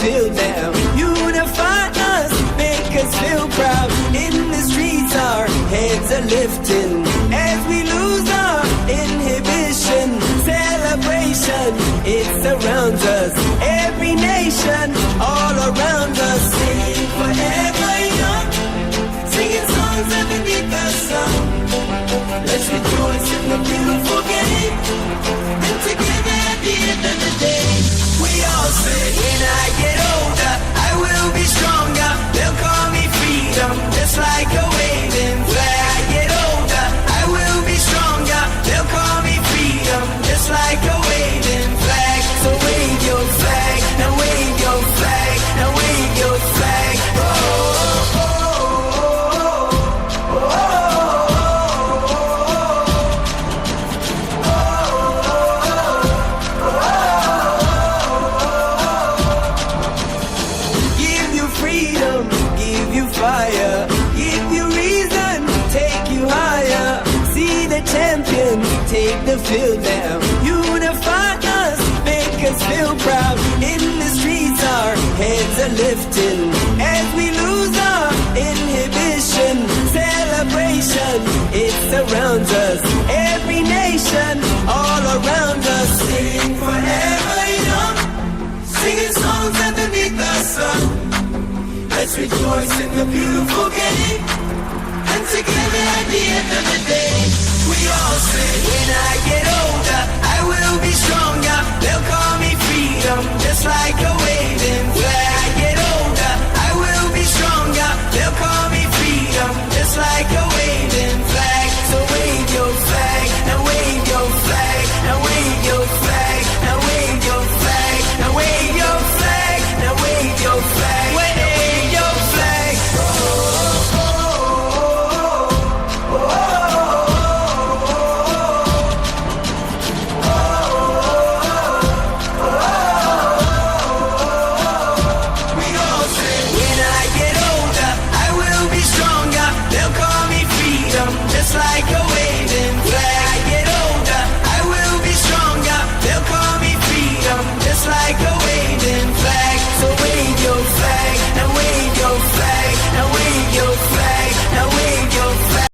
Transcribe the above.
field now. Unify us, make us feel proud. In the streets our heads are lifting as we lose our inhibition. Celebration, it surrounds us. Every nation, all around us. Sing forever young, singing songs underneath the sun. Let's rejoice in the beautiful game, and together at the end of the day, we all say, when I get older, I will be stronger. They'll call me freedom, just like a waving flag. I get older, I will be stronger. They'll call me freedom, just like a waving flag. So wave your flag, now wave your flag, now wave your flag. Oh, oh, oh, oh, oh. Fire, give you reason, take you higher. See the champion, take the field now. Unify us, make us feel proud. In the streets our heads are lifting as we lose our inhibition. Celebration, it surrounds us. Every nation, all around us. Sing forever young, singing songs underneath the sun. Let's rejoice in the beautiful game, and together at the end of the day, we all say, when I get older, I will be stronger. They'll call me freedom, just like a wave.